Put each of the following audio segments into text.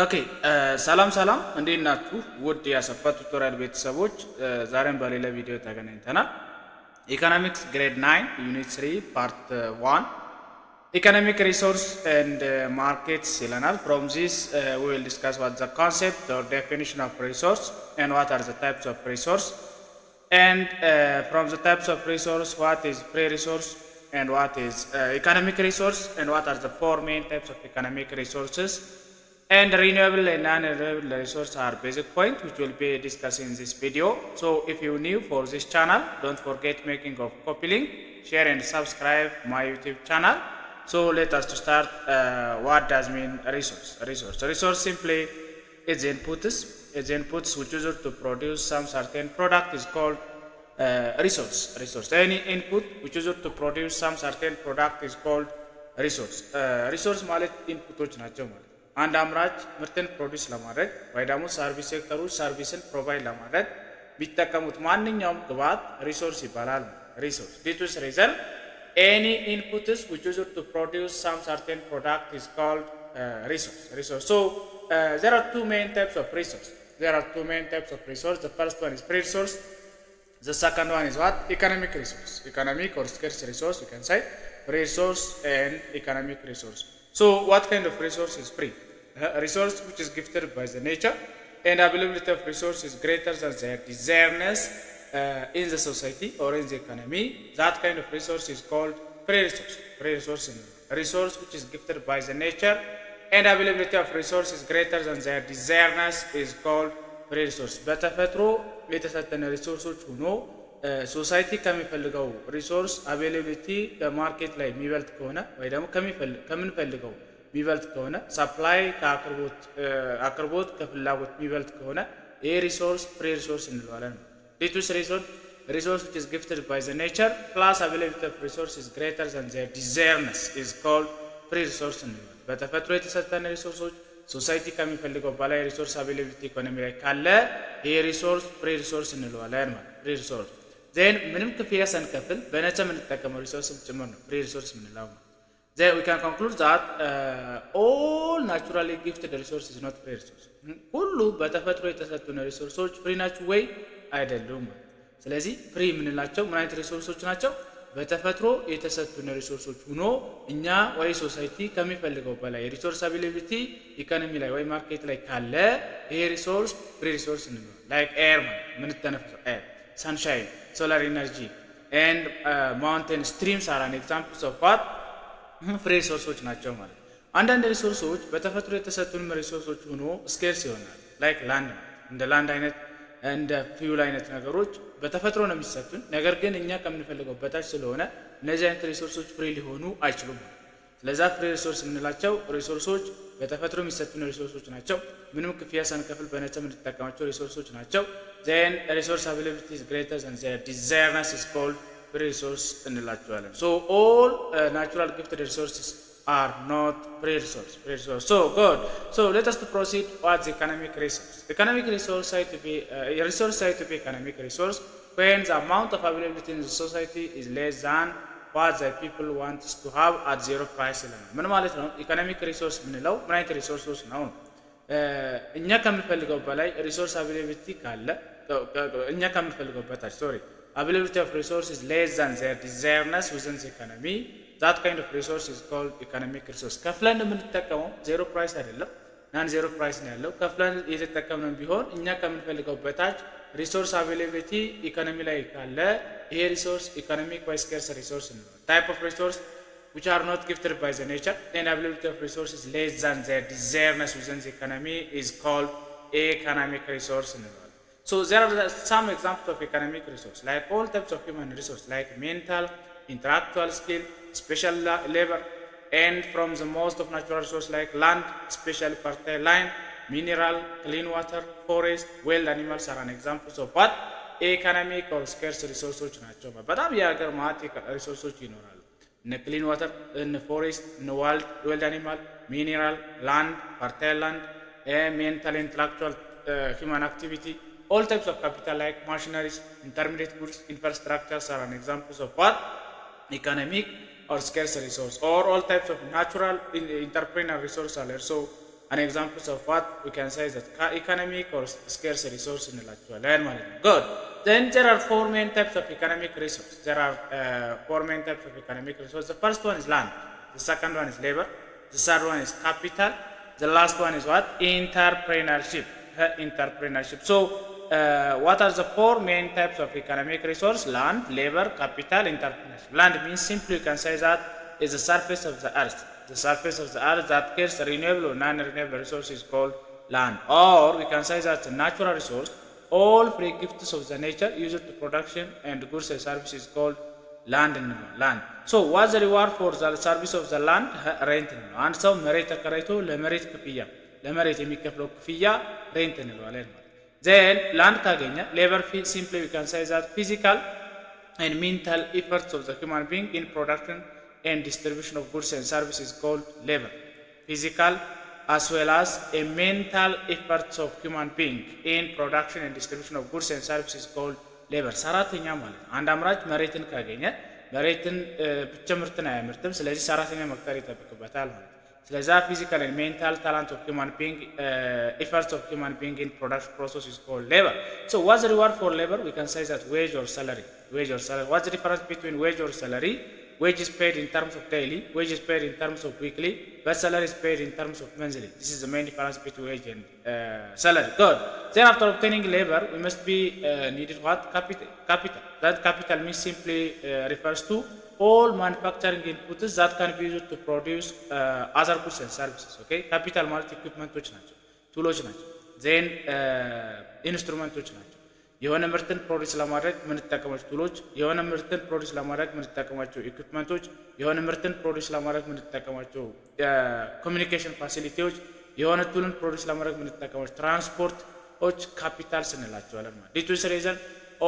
ኦኬ ሰላም ሰላም እንዴት ናችሁ? ውድ የአሰፋ ቱቶሪያል ቤተሰቦች ዛሬም በሌላ ቪዲዮ ተገናኝተናል። ኢኮኖሚክስ ግሬድ 9 ዩኒት 3 ፓርት 1 ኢኮኖሚክ ሪሶርስ ኤንድ ማርኬትስ ይለናል። ፍሮም ዚስ ዊ ዊል ዲስከስ ዋት ዘ ኮንሴፕት ኦር ዴፊኒሽን ኦፍ ሪሶርስ ኤንድ ዋት አር ዘ ታይፕስ ኦፍ ሪሶርስ ኤንድ ፍሮም ዘ ታይፕስ ኦፍ ሪሶርስ ዋት ኢዝ ፍሪ ሪሶርስ and what is economic resource and what are the four main types of economic resources. And renewable and non-renewable resources are basic points which will be discussed in this video. So if you're new for this channel, don't forget making of copy link, share and subscribe my YouTube channel. So let us to start. What does mean resource? Resource simply is inputs. Which is to produce some certain product is called resource. Any input which is to produce some certain product is called resource. Resource ማለት ኢንፑቶች ናቸው ማለት አንድ አምራች ምርትን ፕሮዲዩስ ለማድረግ ወይ ደግሞ ሰርቪስ ሴክተሮች ሰርቪስን ፕሮቫይድ ለማድረግ ቢጠቀሙት ማንኛውም ግብዓት ሪሶርስ ይባላል። ሪሶርስ this is reason any inputs which is to produce some certain product is called resource. So there are two main types of resource. The first one is free resource. The second one is what? Economic resource. Economic or scarce resource, you can say. Free resource and economic resource. So what kind of resource is free? A resource which is gifted by the nature and availability of resource is greater than their desiredness in the society or in the economy. That kind of resource is called free resource. Resource which is gifted by the nature and availability of resource is greater than their desiredness is called free resource. በተፈጥሮ የተሰጠነ ሪሶርሶች ሆኖ ሶሳይቲ ከሚፈልገው ሪሶርስ አቬሌቢሊቲ በማርኬት ላይ የሚበልጥ ከሆነ ወይ ደግሞ ከምንፈልገው የሚበልጥ ከሆነ ሰፕላይ ከአቅርቦት ከፍላጎት የሚበልጥ ከሆነ ይሄ ሪሶርስ ፍሪ ሪሶርስ እንለዋለን። ዲቱስ resource which is gifted by the nature plus availability of resource is greater than their desiredness is called free resource እንለዋለን። በተፈጥሮ የተሰጠነ ሪሶርሶች ሶሳይቲ ከሚፈልገው በላይ ሪሶርስ አቬሌቢሊቲ ኢኮኖሚ ላይ ካለ ይሄ ሪሶርስ ፍሪ ሪሶርስ እንለዋለን ማለት ፍሪ ሪሶርስ ዜን ምንም ክፍያ ሳንከፍል በነፃ የምንጠቀመው ሪሶርስ ጭምር ነው ፍሪ ሪሶርስ የምንለው። ዜን we can conclude that all naturally gifted resources is not free resource. ሁሉ በተፈጥሮ የተሰጡን ሪሶርሶች ፍሪ ናቸው ወይ አይደሉም ማለት። ስለዚህ ፍሪ የምንላቸው ምን አይነት ሪሶርሶች ናቸው? በተፈጥሮ የተሰጡን ሪሶርሶች ሆኖ እኛ ወይ ሶሳይቲ ከሚፈልገው በላይ ሪሶርስ አቬሌቢሊቲ ኢኮኖሚ ላይ ወይ ማርኬት ላይ ካለ ይሄ ሪሶርስ ፍሪ ሪሶርስ እንለዋለን። ላይክ ኤር የምንተነፍሰው ኤር፣ ሰንሻይን፣ ሶላር ኢነርጂ ኤንድ ማውንቴን ስትሪምስ አር አን ኤግዛምፕልስ ኦፍ ዋት ፍሪ ሪሶርሶች ናቸው ማለት። አንዳንድ ሪሶርሶች በተፈጥሮ የተሰጡን ሪሶርሶች ሆኖ ስኬርስ ይሆናል። ላይክ ላንድ እንደ ላንድ አይነት እንደ ፊውል አይነት ነገሮች በተፈጥሮ ነው የሚሰጡን። ነገር ግን እኛ ከምንፈልገው በታች ስለሆነ እነዚህ አይነት ሪሶርሶች ፍሪ ሊሆኑ አይችሉም። ስለዛ ፍሪ ሪሶርስ የምንላቸው ሪሶርሶች በተፈጥሮ የሚሰጡን ሪሶርሶች ናቸው። ምንም ክፍያ ሳንከፍል በነፃ የምንጠቀማቸው ሪሶርሶች ናቸው። then resource availability is greater than their desiredness is called free resource እንላቸዋለን። so all natural gifted resources are not free resource. So good. So let us to proceed what the economic resource. Economic resource said to be economic resource when the amount of availability in the society is less than what the people want to have at zero price ይለናል። ምን ማለት ነው? ኢኮኖሚክ ሪሶርስ የምንለው ምን አይነት ሪሶርሶች ነው? እኛ ከምንፈልገው በላይ ሪሶርስ አቬሌቢሊቲ ካለ እኛ ከምንፈልገው በታች availability of resource is less than their desiredness within the economy. That kind of resource is called economic resource. ከፍለን የምንጠቀመው ዜሮ ፕራይስ አይደለም፣ ናን ዜሮ ፕራይስ ነው ያለው። ከፍለን እየተጠቀምነው ቢሆን እኛ ከምንፈልገው በታች ሪሶርስ አቬሌቢሊቲ ኢኮኖሚ ላይ ካለ ይሄ ሪሶርስ ኢኮኖሚክ ወይ ስኬርስ ሪሶርስ ነው። ታይፕ ኦፍ ሪሶርስ which are not gifted by the nature and availability of resources less than their desiredness within the economy is called economic resource እንለዋለን። So there are some examples of economic resource like all types of human resource like mental, intellectual skill, special labor, and from the most of natural resources like land, especially fertile land, mineral, clean water, forest, wild animals are an examples of what economic or scarce resources ናቸው። በጣም የሀገር ማለት ሪሶርሶች ይኖራሉ። እነ ክሊን ዋተር፣ እነ ፎሬስት፣ እነ wild animal, mineral, land, fertile land, mental, intellectual, human activity, all types of capital like machineries, intermediate goods, infrastructures are an examples of what economic or scarce resource, or all types of natural entrepreneurial resource are also an example of what we can say that economic or scarce resource እንላቸዋለን ማለት ነው። Good. Then there are four main types of economic resource. There are four main types of economic resource. The first one is land. The second one is labor. The third one is capital. The last one is what? Entrepreneurship. Entrepreneurship. So what are the four main types of economic resource? Land, labor, capital, entrepreneurship. Land means simply you can say that is the surface of the earth. The surface of the earth that carries renewable or non-renewable resource is called land. Or we can say that the natural resource, all free gifts of the nature used to production and goods and services is called land and land. So what's the reward for the service of the land? Rent. አንድ ሰው መሬት ተከራይቶ ለመሬት ክፍያ ለመሬት የሚከፍለው ክፍያ ሬንት እንለዋለን። Then land ካገኘ labor simply we can say that physical and mental efforts of the human being in production and distribution of goods and services called labor. Physical as well as a mental efforts of human being in production and distribution of goods and services called labor. ሰራተኛ ማለት አንድ አምራች መሬትን ካገኘ መሬትን ብቻ ምርትን አያመርትም። ስለዚህ ሰራተኛ መቅጠር ይጠብቅበታል ማለት። ስለዚህ physical and mental talent of human being efforts of human being in production process is called labor. So what's the reward for labor? We can say that wage or salary. Wage or salary. What's the difference between wage or salary? Wage is paid in terms of daily, wage is paid in terms of weekly, but salary is paid in terms of monthly. This is the main difference between wage and salary. Good. Then after obtaining labor, we must be needed what? Capital. That capital means simply refers to all manufacturing inputs that can be used to produce other goods and services. Okay? Capital ማለት equipmentዎች ናቸው, ቱሎች ናቸው, then instrumentዎች ናቸው። የሆነ ምርትን ፕሮዲስ ለማድረግ የምንጠቀማቸው ቱሎች፣ የሆነ ምርትን ፕሮዲስ ለማድረግ የምንጠቀማቸው ኢኩዊፕመንቶች፣ የሆነ ምርትን ፕሮዲስ ለማድረግ የምንጠቀማቸው ኮሚኒኬሽን ፋሲሊቲዎች፣ የሆነ ቱልን ፕሮዲስ ለማድረግ የምንጠቀማቸው ትራንስፖርቶች ካፒታልስ እንላቸዋለን ማለት። This is the reason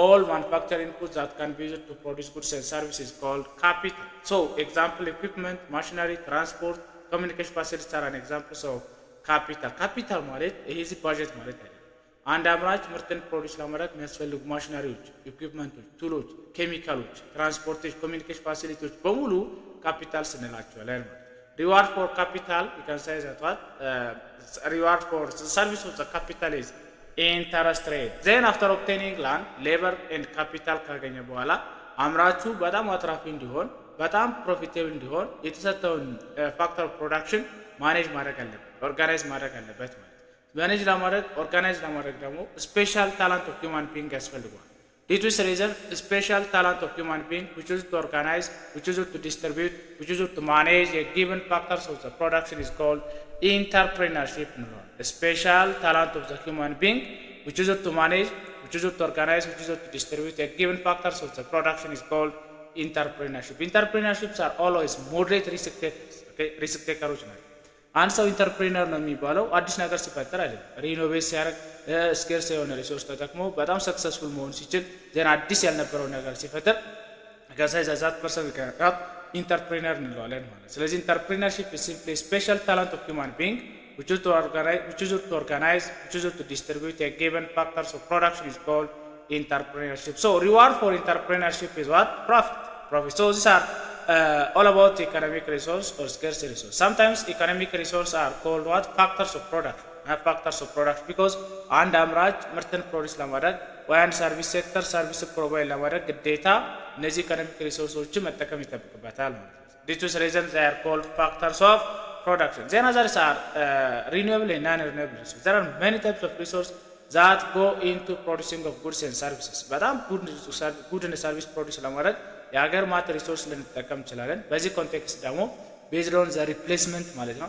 all manufacturing inputs that can be used to produce goods and services called capital. So example equipment, machinery, transport, communication facilities are an examples of capital. Capital ማለት ይሄ budget ማለት አይደለም። አንድ አምራች ምርትን ፕሮዲስ ለማድረግ የሚያስፈልጉ ማሽነሪዎች፣ ኢኩዊፕመንቶች፣ ቱሎች፣ ኬሚካሎች፣ ትራንስፖርቴሽን፣ ኮሚኒኬሽን ፋሲሊቲዎች በሙሉ ካፒታልስ እንላቸዋለን ማለት። Reward for capital, we can say that what? Reward for the service of the capital is interest rate. Then after obtaining land, labor and capital ካገኘ በኋላ አምራቹ በጣም አትራፊ እንዲሆን በጣም ፕሮፊቴብል እንዲሆን የተሰጠውን ፋክተር ፕሮዳክሽን ማኔጅ ማድረግ አለበት፣ ኦርጋናይዝ ማድረግ አለበት ማለት። ማኔጅ ለማድረግ ኦርጋናይዝ ለማድረግ ደግሞ ስፔሻል ታላንት ኦፍ ሂውማን ቢንግ ያስፈልጋል። Due to this reason, special talent of human being which is to organize, which is to distribute, which is to manage a given factors of the production is called entrepreneurship. A special talent of the human being which is to manage, which is to organize, which is to distribute a given factors of the production is called entrepreneurship. Entrepreneurships are always moderate risk takers. Okay, risk takers. አንድ ሰው ኢንተርፕሪነር ነው የሚባለው አዲስ ነገር ሲፈጠር አይደለም። ሪኖቬት ሲያደርግ ስኬርስ የሆነ ሪሶርስ ተጠቅሞ በጣም ሰክሰስፉል መሆን ሲችል ዜና አዲስ ያልነበረው ነገር ሲፈጠር ከሳይዝ ዛት ፐርሰን ከራት ኢንተርፕሪነር እንለዋለን ማለት። ስለዚህ ኢንተርፕሪነርሺፕ is simply special talent of human being which is to organize, which is to distribute a given factors of production is called entrepreneurship. So reward for entrepreneurship is what? Profit. So these are all about economic resource or scarce resource. Sometimes economic resource are called what? Factors of production. Factors of production because አንድ አምራች ምርትን ፕሮዲስ ለማድረግ ወይ አንድ ሰርቪስ ሴክተር ሰርቪስ ፕሮቫይድ ለማድረግ ግዴታ እነዚህ ኢኮኖሚክ ሪሶርሶችን መጠቀም ይጠበቅበታል ማለት ነው። This is reason they are called factors of production. Then others are renewable and non-renewable resources. There are many types of resources that go into producing of goods and services. በጣም ጉድ and service ፕሮዲስ ለማድረግ የሀገር ማት ሪሶርስ ልንጠቀም እንችላለን። በዚህ ኮንቴክስት ደግሞ ቤዝድ ኦን ዘ ሪፕሌስመንት ማለት ነው።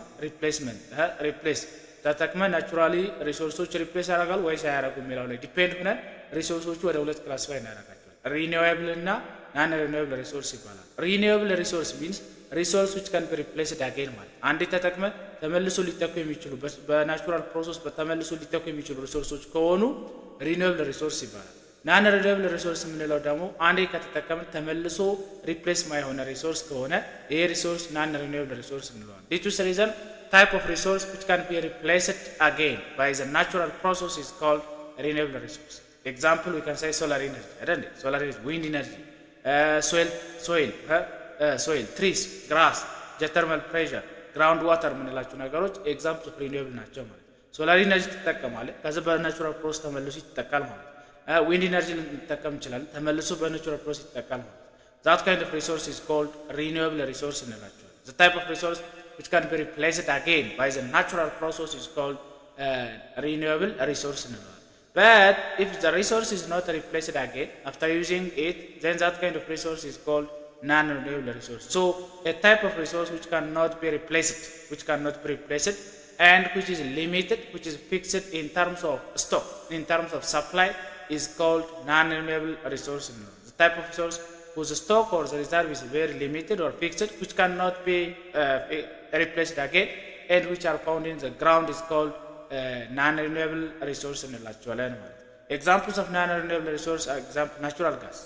ሪፕሌስ ተጠቅመን ናቹራሊ ሪሶርሶች ሪፕሌስ ያደርጋሉ ወይስ አያደርጉም የሚለው ላይ ዲፔንድ ሆነን ሪሶርሶቹ ወደ ሁለት ክላሲፋይ እናደርጋቸዋለን። ሪኒዌብል እና ናን ሪኒዌብል ሪሶርስ ይባላል። ሪኒዌብል ሪሶርስ ሚንስ ሪሶርስ which can be replaced again ማለት አንዴ ተጠቅመን ተመልሶ ሊተኩ የሚችሉ በናቹራል ፕሮሰስ ተመልሶ ሊተኩ የሚችሉ ሪሶርሶች ከሆኑ ሪኒዌብል ሪሶርስ ይባላል። ናን ሪኒዌብል ሪሶርስ የምንለው ደግሞ አንዴ ከተጠቀምን ተመልሶ ሪፕሌስ ማይሆን ሪሶርስ ከሆነ ይሄ ሪሶርስ ናን ሪኒዌብል ሪሶርስ እንለዋለን። This is the reason type of resource which can be replaced again by the natural process is called renewable resource. Example we can say solar energy, isn't it? Solar energy, wind energy, soil, trees, grass, geothermal pressure, ግራውንድ ዋተር የምንላቸው ነገሮች ኤግዛምፕል ኦፍ ሪኒዌብል ናቸው ማለት ነው። ሶላር ኢነርጂ ትጠቀማለህ፣ ከዚህ በናቹራል ፕሮሰስ ተመልሶ ይጠቃል ማለት ነው። ዊንድ ኢነርጂ ልንጠቀም እንችላለን፣ ተመልሶ በናቹራል ፕሮሰስ ይጠቃል ማለት ነው። ዛት ካይንድ ኦፍ ሪሶርስ ኢዝ ኮልድ ሪኒዌብል ሪሶርስ እንላቸዋለን። ዘ ታይፕ ኦፍ ሪሶርስ which can be replaced again by the natural process is called renewable resource እንለዋለን። But if the resource is not replaced again after using it, then that kind of resource is called non-renewable resource. So a type of resource which cannot be replaced, and which is limited, which is fixed in terms of stock, in terms of supply, is called non-renewable resource. The type of resource whose stock or the reserve is very limited or fixed, which cannot be replaced again, and which are found in the ground is called non-renewable resource እንላቸዋለን ማለት ነው። Examples of non-renewable resource are example natural gas,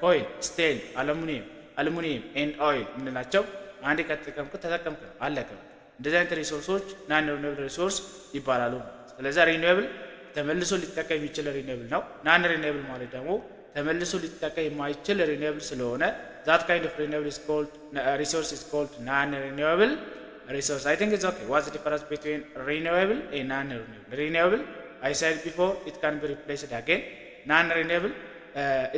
coal, steel, aluminum and oil እንላቸው። አንዴ ከተጠቀምኩ ተጠቀምኩ ነው አለቀ። እንደዚህ አይነት ሪሶርሶች non-renewable resource ይባላሉ ማለት ነው። ስለዚህ ሪኒዌብል ተመልሶ ሊጠቀም የሚችል ሪኒዌብል ነው። ናን ሪኒዌብል ማለት ደግሞ ተመልሶ ሊጠቀም የማይችል ሪኒዌብል ስለሆነ that kind of renewable is called resource is called non-renewable resource. I think it's okay. What's the difference between renewable and non-renewable? Renewable, I said before, it can be replaced again. Non-renewable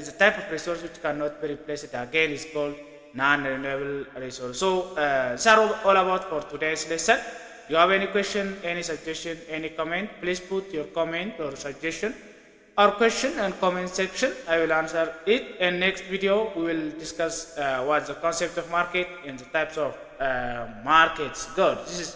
is a type of resource which cannot be replaced again. Is called non-renewable resource. So that's all about for today's lesson. You have any question, any suggestion, any comment? Please put your comment or suggestion or question and comment section. I will answer it. In next video, we will discuss what's the concept of market and the types of markets. Good. This is